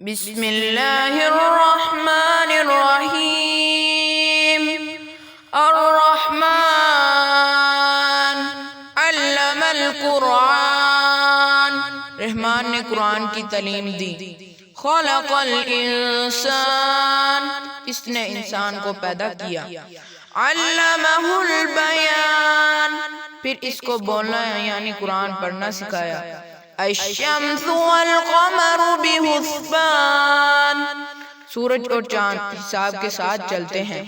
بسم اللہ الرحمن الرحیم الرحمن علم القرآن، رحمان نے قرآن کی تعلیم دی۔ خلق الانسان، اس نے انسان کو پیدا کیا۔ علمہ البیان، پھر اس کو بولنا یعنی قرآن پڑھنا سکھایا۔ الشمس والقمر بحسبان، سورج اور چاند حساب کے ساتھ چلتے ہیں۔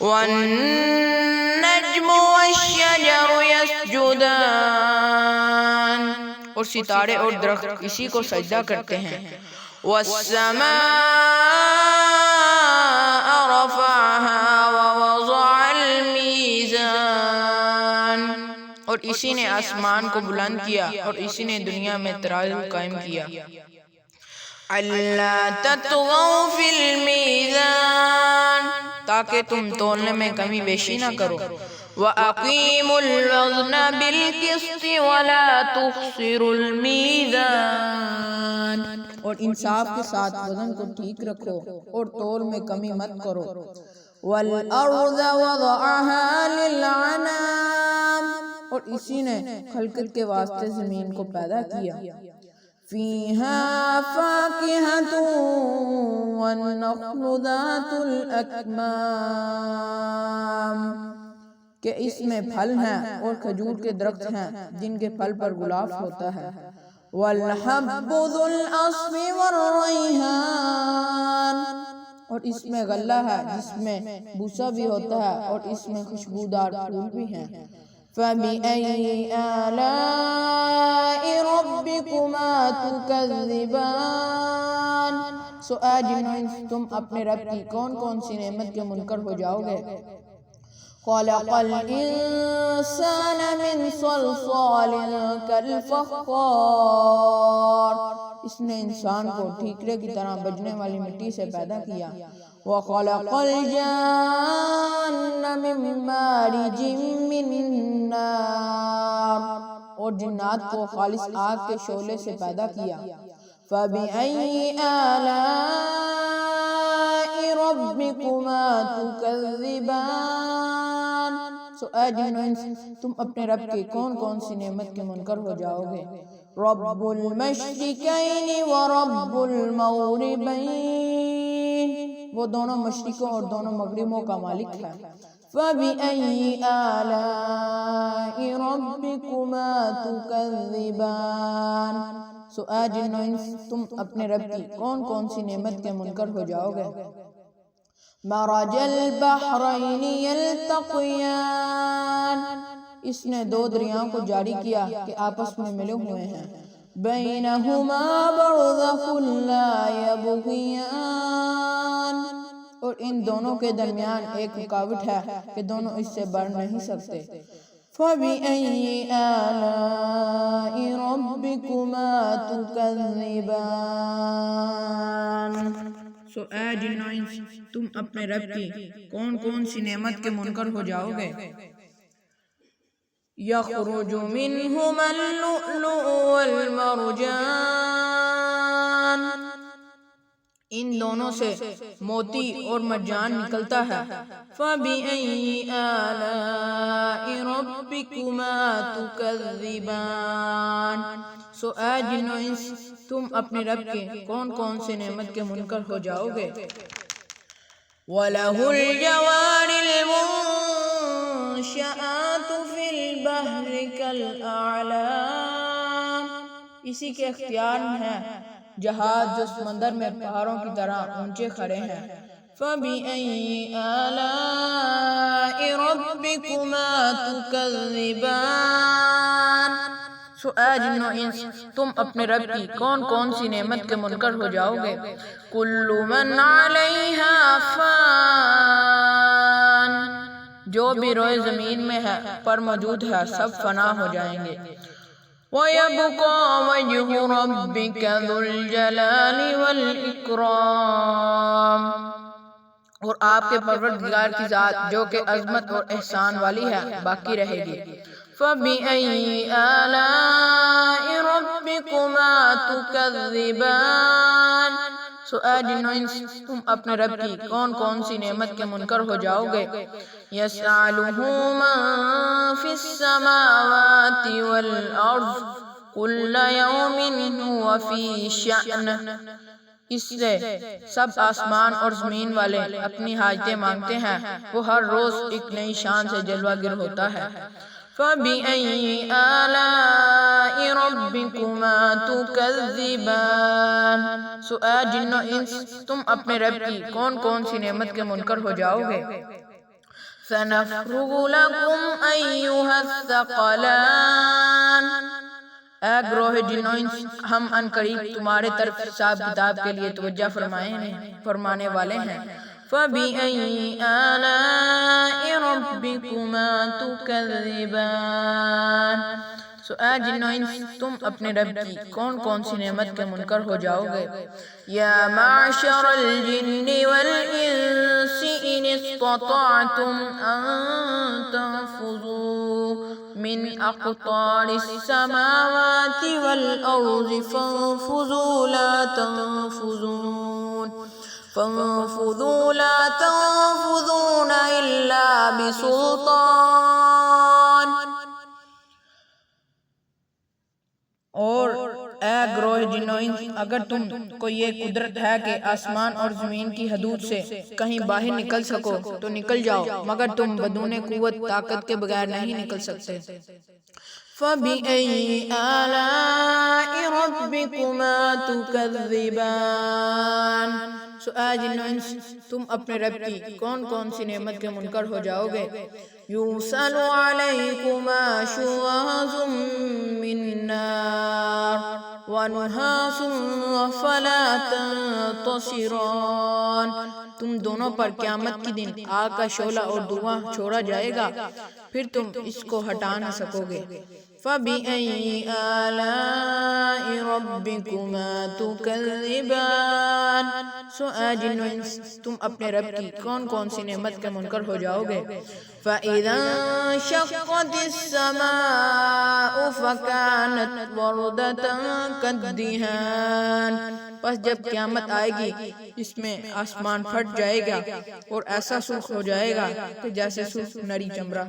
والنجم والشجر يسجدان، اور ستارے اور درخت اسی کو سجدہ کرتے ہیں۔ والسماء رفعها ووضع الميزان، اور اسی نے آسمان کو بلند کیا اور اسی نے دنیا میں ترازو قائم کیا۔ اللہ تطغوا فی المیزان، تاکہ تم تولنے میں کمی بیشی نہ کرو۔ وَأَقِيمُوا الْوَزْنَ بِالْقِسْطِ وَلَا تُخْسِرُوا الْمِيزَانَ، اور انصاف کے ساتھ وزن کو ٹھیک رکھو اور تول میں کمی مت کرو۔ وَالْأَرْضَ وَضَعَهَا لِلْأَنَامِ، اور اسی نے خلقت کے واسطے زمین کو پیدا کیا۔ فِيهَا فَاكِهَةٌ وَالنَّخْلُ ذَاتُ الْأَكْمَامِ، کہ اس میں پھل ہیں اور کھجور کے درخت ہیں جن کے پھل پر غلاف ہوتا ہے۔ وَالْحَبُّ ذُو الْعَصْفِ وَالرَّيْحَانِ، اور اس میں غلہ ہے جس میں بوسا بھی ہوتا ہے اور اس میں خوشبودار پھول بھی ہیں۔ فَبِأَيِّ آلَاءِ رَبِّكُمَا تُكَذِّبَانِ، سو اے جن و انس تم اپنے رب کی کون کون سی نعمت کے منکر ہو جاؤ گے۔ خَلَقَ الْإِنسَانَ مِنْ صَلْصَالٍ كَالْفَخَّارِ، اس نے انسان کو ٹھیکرے کی طرح بجنے والی مٹی سے پیدا کیا۔ وَخَلَقَ الْجَانَّ مِن مَارِجٍ مِّن نَّارٍ، اور جنات کو خالص آگ کے شعلے سے پیدا کیا۔ فَبِأَيِّ آلَاءِ رَبِّكُمَا تُكَذِّبَانِ، سو اے جن و انس تم اپنے رب کی کون کون سی نعمت کے منکر ہو جاؤ گے۔ رب المشرقین ورب المغربین، وہ دونوں مشرقوں اور دونوں مغربوں کا مالک ہے۔ فَبِأَيِّ آلَاءِ رَبِّكُمَا تُكَذِّبَانِ، سو اے جن و انس تم اپنے رب کی کون کون سی نعمت کے منکر ہو جاؤ گے۔ مَرَجَ الْبَحْرَيْنِ يَلْتَقِيَانِ، اس نے دو دریاؤں کو جاری کیا کہ آپس میں ملے ہوئے ہیں۔ بَيْنَهُمَا بَرْزَخٌ لَا يَبْغِيَانِ، اور ان دونوں کے درمیان ایک رکاوٹ ہے کہ دونوں اس سے بڑھ نہیں سکتے۔ فَبِأَيِّ آلَاءِ رَبِّكُمَا تُكَذِّبَانِ، سو اے جن و انس تم اپنے رب کی کون کون سی نعمت کے منکر ہو جاؤ گے۔ یخرج منہما اللؤلؤ والمرجان، ان دونوں سے موتی اور مرجان نکلتا ہے۔ فَبِأَيِّ آلَاءِ رَبِّكُمَا تُكَذِّبَانِ، سو اے جن و انس تم اپنے رب کے کون کون سے نعمت کے منکر ہو جاؤ گے۔ وَلَهُ الْجَوَارِ الْمُنشَآتُ فِي الْبَحْرِ كَالْأَعْلَامِ، اسی کے اختیار میں ہے جہاز جو سمندر میں پہاڑوں کی طرح اونچے کھڑے ہیں۔ فَبِأَيِّ آلَاءِ رَبِّكُمَا تُكَذِّبَانِ، سو اے جن و انس تم اپنے رب کی کون کون سی نعمت کے منکر ہو جاؤ گے۔ کُلُّ مَنْ عَلَيْهَا فَانٍ، جو بھی روئے زمین میں ہے پر موجود ہے سب فنا ہو جائیں گے۔ وَيَبْقَى وَجْهُ رَبِّكَ ذُو الْجَلَالِ وَالْإِكْرَامِ، اور آپ کے پروردگار کی ذات جو کہ عظمت اور احسان والی ہے باقی رہے گی۔ فَبِأَيِّ آلَاءِ رَبِّكُمَا تُكَذِّبَانِ، سو اے جن و انس تم اپنے رب کی کون کون سی نعمت کے منکر ہو جاؤ گے. یسألہ من فی السماوات والارض کل یوم هو فی شأن. اس سے سب آسمان اور زمین والے اپنی حاجتیں مانگتے ہیں، وہ ہر روز ایک نئی شان سے جلوہ گر ہوتا ہے. فَبِأَيِّ آلَاءِ رَبِّكُمَا تُكَذِّبَانِ. سو اے جن و انس تم اپنے رب کی کون کون سی نعمت کے منکر ہو جاؤ گے. سَنَفْرُغُ لَكُمْ أَيُّهَا الثَّقَلَانِ. اے گروہ جن و انس ہم ان قریب تمہارے طرف حساب کتاب کے لیے توجہ فرمانے والے ہیں. فَبِأَيِّ آلَاءِ رَبِّكُمَا تُكَذِّبَانِ. سو اے جن و انس تم اپنے رب کی کون کون سی نعمت کے منکر ہو جاؤ گے. یا معشر الجن والانس ان استطعتم ان تنفذوا من اقطار السماوات والارض فانفذوا لا تنفذون الا بسلطان. اور اے گروہ جن و انس اگر تم کو یہ قدرت ہے کہ آسمان اور زمین کی حدود سے کہیں باہر نکل سکو تو نکل جاؤ، مگر تم بدون قوت طاقت کے بغیر نہیں نکل سکتے. فَبِأَيِّ آلَاءِ رَبِّكُمَا تُكَذِّبَانِ. سو اے جن و انس تم اپنے رب کی کون کون سی نعمت کے منکر ہو جاؤ گے. یُرْسَلُ عَلَيْكُمَا شُوَاظٌ مِّن نَّارٍ وَنُحَاسٌ فَلَا تَنتَصِرَانِ. تم دونوں پر قیامت کے دن آگ کا شعلہ اور دھواں چھوڑا جائے گا، پھر تم اس کو ہٹا نہ سکو گے. فَبِأَيِّ آلَاءِ رَبِّكُمَا تُكَذِّبَانِ. سو اے جن و انس تم اپنے رب کی کون کون سی نعمت کے منکر ہو جاؤ گے. فَإِذَا انشَقَّتِ السَّمَاءُ فَكَانَتْ وَرْدَةً كَالدِّهَانِ. پس جب قیامت آئے گی اس میں آسمان پھٹ جائے گا اور ایسا سرخ ہو جائے گا کہ جیسے سرخ نری چمڑا.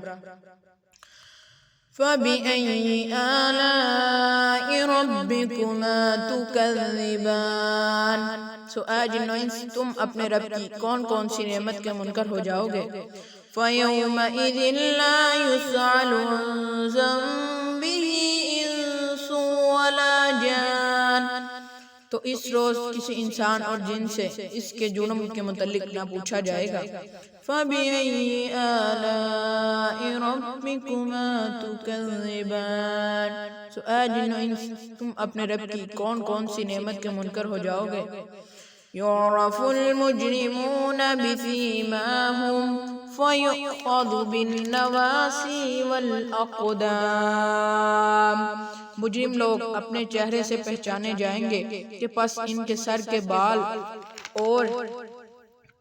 فَبِأَيِّ آلَاءِ رَبِّكُمَا تُكَذِّبَانِ. سو اے جن و انس تم اپنے رب کی کون کون سی نعمت کے منکر ہو جاؤ گے. فَيَوْمَئِذٍ لَا يُسْأَلُ عَنْ ذَنبِهِ إِنسٌ وَلَا جَانٌ. تو اس روز کسی انسان اور جن سے اس کے جرم کے متعلق نہ پوچھا جائے گا. فَبِأَيِّ آلَاءِ رَبِّكُمَا تُكَذِّبَانِ. سو اے جن و انس تم اپنے رب کی کون کون سی نعمت کے منکر ہو جاؤ گے. يُعْرَفُ الْمُجْرِمُونَ بِسِيمَاهُمْ فَيُؤْخَذُ بِالنَّوَاصِي وَالْأَقْدَامِ. مجرم لوگ اپنے چہرے سے پہچانے جائیں گے کہ پس ان کے سر کے بال اور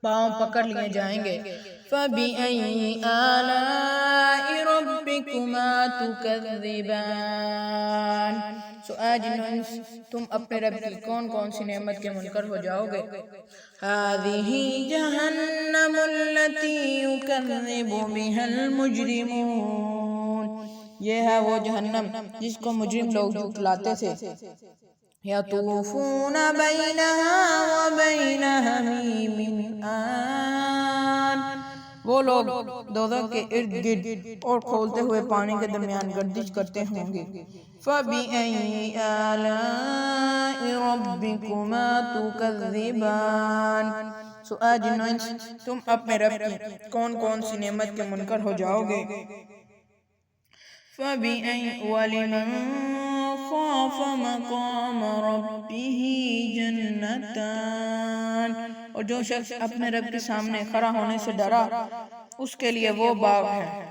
پاؤں پکڑ لیے جائیں گے. فَبِأَيِّ آلَاءِ رَبِّكُمَا تُكَذِّبَانِ. سو اے جن و انس تم اپنے رب کی کون کون سی نعمت کے منکر ہو جاؤ گے. هَٰذِهِ جَهَنَّمُ الَّتِي يُكَذِّبُ بِهَا الْمُجْرِمُونَ. یہ ہے وہ جہنم جس کو مجرم لوگ جھٹلاتے تھے. يَطُوفُونَ بَيْنَهَا وَبَيْنَ حَمِيمٍ آنٍ. وہ لوگ دوزخ کے ارد گرد اور کھولتے ہوئے پانی کے درمیان گردش کرتے ہوں گے. فَبِأَيِّ آلَاءِ رَبِّكُمَا تُكَذِّبَانِ. سو اے جن و انس تم اپنے رب کی کون کون سی نعمت کے منکر ہو جاؤ گے. وَلِمَنْ خَافَ مَقَامَ رَبِّهِ جَنَّتَانِ. اور جو شخص اپنے رب کے سامنے کھڑا ہونے سے ڈرا اس کے لیے وہ باغ ہے.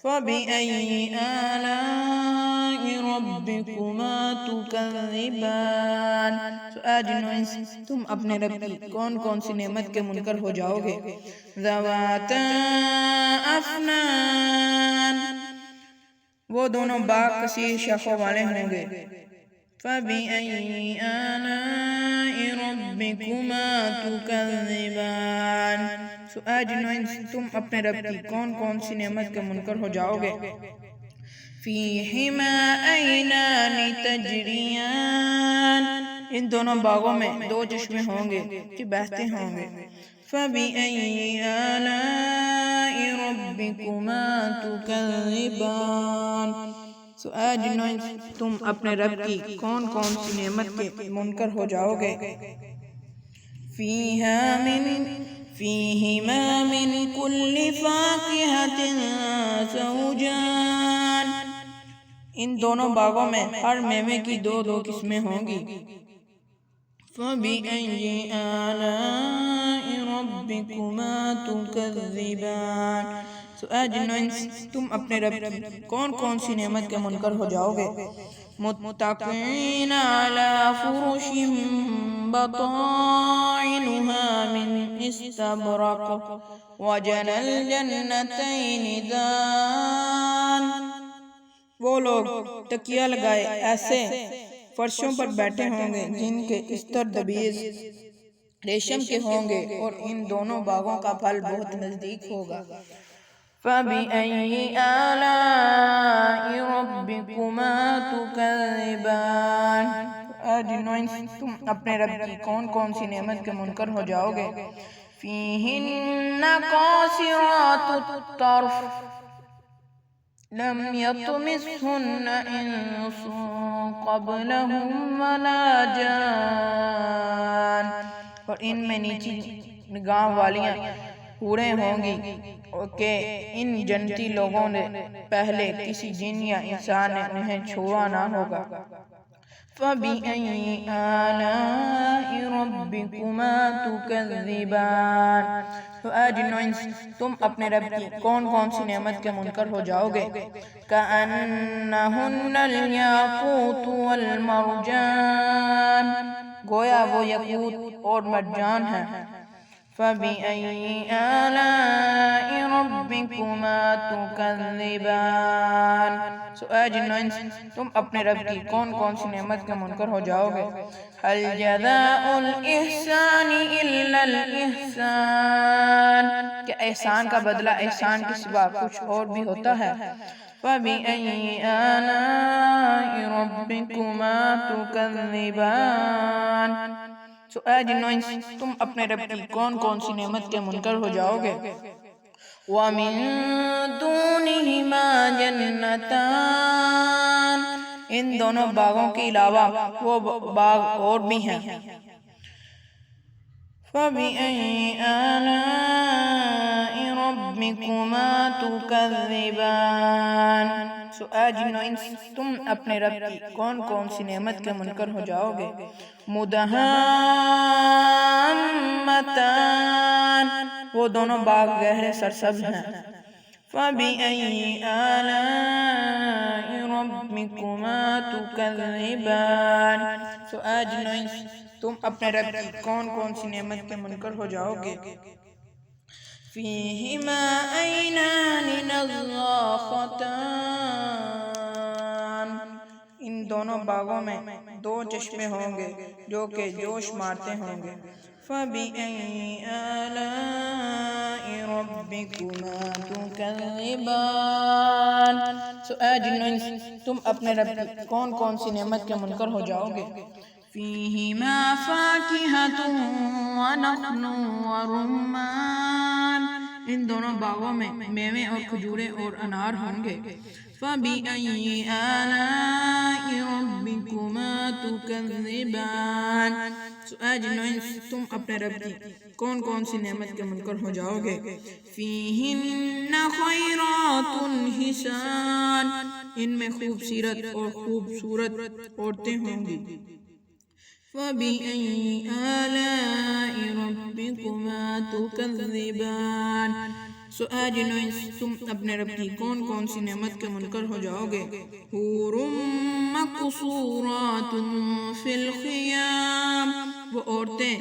فَبِأَيِّ آلَاءِ رَبِّكُمَا تُكَذِّبَانِ. سو اے جن و انس تم اپنے رب کی کون کون سی نعمت کے منکر ہو جاؤ گے. ذَوَاتَا أَفْنَانٍ. وہ دونوں باغ کثیر شاخوں والے ہوں گے. فَبِأَيِّ آلَاءِ رَبِّكُمَا ربکما تکذبان، سو اے جنوں انس تم اپنے رب کی کون کون سی نعمت کے منکر ہو جاؤ گے؟ فیہما عینان تجریان، ان دونوں باغوں میں دو چشمے ہوں گے کہ بہتے ہوں گے۔ فَبِأَيِّ آلَاءِ رَبِّكُمَا تُكَذِّبَانِ، سو اے جنوں انس تم اپنے رب کی کون کون سی نعمت کے منکر ہو جاؤ گے؟ فِيهِمَا مِن كُلِّ فَاكِهَةٍ زَوْجَانِ، ان دونوں باغوں میں ہر میوے کی دو دو قسمیں ہوں گی۔ فَبِأَيِّ آلَاءِ رَبِّكُمَا تُكَذِّبَانِ، سو اے جنوں انس تم اپنے رب کی کون کون سی نعمت کے منکر ہو جاؤ گے؟ متکئین علی فرش بطائنها من استبرق وجنى الجنتین دان، وہ لوگ تکیہ لگائے ایسے فرشوں پر بیٹھے ہوں گے جن کے استر دبیز ریشم کے ہوں گے، اور ان دونوں باغوں کا پھل بہت نزدیک ہوگا۔ فَبِأَيِّ آلَاءِ رَبِّكُمَا تُكَذِّبَانِ، اے جنوں انس تم اپنے رب کی کون کون سی نعمت کے منکر ہو جاؤ گے؟ فِيهِنَّ قَاصِرَاتُ الطَّرْفِ لَمْ يَطْمِثْهُنَّ إِنسٌ قَبْلَهُمْ وَلَا جَانٌ، اور ان میں نیچی نگاہ والیاں حوریں ہوں گی کہ ان جنتی لوگوں نے پہلے کسی جن یا انسان نے انہیں چھوا نہ ہوگا۔ فَبِأَيِّ آلَاءِ رَبِّكُمَا تُكَذِّبَانِ، تو اے جنوں انس تم اپنے رب کی کون کون سی نعمت کے منکر ہو جاؤ گے؟ كَأَنَّهُنَّ الْيَاقُوتُ وَالْمَرْجَانُ، گویا وہ یاقوت اور مرجان ہیں۔ فَبِأَيِّ آلَاءِ رَبِّكُمَا تُكَذِّبَانِ، سو اے جنوں انس تم اپنے رب کی کون کون سی نعمت کے منکر ہو جاؤ گے؟ هَلْ جَزَاءُ الْإِحْسَانِ إِلَّا الْإِحْسَانُ، کہ احسان کا بدلہ احسان کے سوا کچھ اور بھی ہوتا ہے؟ فَبِأَيِّ آلَاءِ رَبِّكُمَا تُكَذِّبَانِ، سو اے جنوں انس تم اپنے رب کی کون کون سی نعمت کے منکر ہو جاؤ گے؟ وَمِن دُونِهِمَا جَنَّتَانِ، ان دونوں باغوں کے علاوہ وہ باغ اور بھی ہیں۔ فَبِأَيِّ آلَاءِ رَبِّكُمَا تُكَذِّبَانِ، سو اے جنوں انس تم اپنے رب کی کون کون سی نعمت کے منکر ہو جاؤ گے؟ مُدْحَامَّتَانِ، وہ دونوں باغ گہرے سرسبز ہیں۔ فَبِأَيِّ آلَاءِ رَبِّكُمَا تُكَذِّبَانِ، سو اے جنوں انس تم اپنے رب کی کون کون سی نعمت کے منکر ہو جاؤ گے؟ فِيهِمَا عَيْنَانِ نَضَّاخَتَانِ، ان دونوں باغوں میں دو چشمے ہوں گے جو کہ جوش مارتے ہوں گے۔ فَبِأَيِّ آلَاءِ رَبِّكُمَا تُكَذِّبَانِ، سو اے جنوں انس تم اپنے رب کی کون کون سی نعمت کے منکر ہو جاؤ گے؟ فِيهِمَا فَاكِهَةٌ وَنَخْلٌ وَرُمَّانٌ، ان دونوں باغوں میں میوے اور کھجورے اور انار ہوں گے۔ فَبِأَيِّ آلَاءِ رَبِّكُمَا تُكَذِّبَانِ، سو اے جنوں انس تم اپنے رب کی کون کون سی نعمت کے منکر ہو جاؤ گے؟ فِيهِنَّ خَيْرَاتٌ حِسَانٌ، ان میں خوبصورت اور خوبصورت عورتیں ہوں گی۔ فَبِأَيِّ آلَاءِ رَبِّكُمَا تُكَذِّبَانِ، سو اے جنوں انس تم اپنے رب کی کون کون سی نعمت کے منکر ہو جاؤ گے؟ حور مقصورات فی الخیام، وہ عورتیں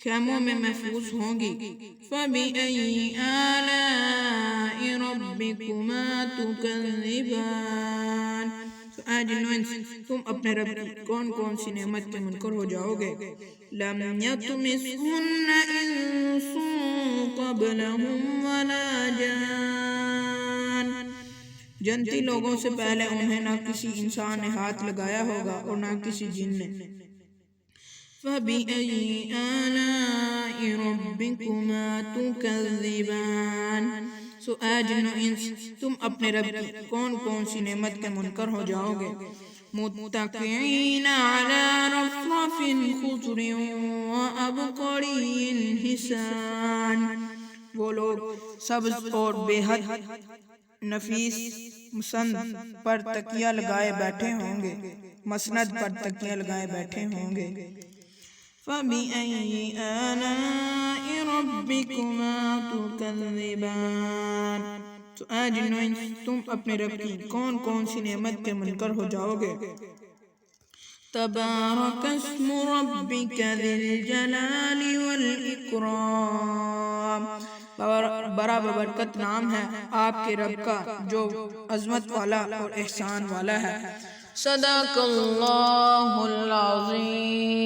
خیموں میں محفوظ ہوں گی۔ فَبِأَيِّ آلَاءِ رَبِّكُمَا تُكَذِّبَانِ، اے جنو انس تم اپنے رب کی کون کون سی نعمت کے منکر ہو جاؤ گے. لم یطمثہن انس قبلہم ولا جان، جنتی لوگوں سے پہلے انہیں نہ کسی انسان نے ہاتھ لگایا ہوگا اور نہ کسی جن نے. فَبِأَيِّ آلَاءِ رَبِّكُمَا تُكَذِّبَانِ، سو اے جن و انس تم اپنے رب کی کون کون سی نعمت کے منکر ہو جاؤ گے. مُتَّكِئِينَ عَلَى رَفْرَفٍ خُضْرٍ وَأَبْقَرِيٍّ حِسَانٍ، وہ لوگ سبز اور بے حد نفیس مسند پر تکیہ لگائے بیٹھے ہوں گے، مسند پر تکیہ لگائے بیٹھے ہوں گے. فَبِأَيِّ آلَاءِ رَبِّكُمَا تُكَذِّبَانِ، تو اے جن و انس تم اپنے رب کی کون کون سی نعمت کے منکر ہو جاؤ گے. تبارک اسم ربک ذی الجلال والاکرام، بڑا ببرکت نام ہے آپ کے رب کا جو عظمت والا اور احسان والا ہے. صدق اللہ العظیم.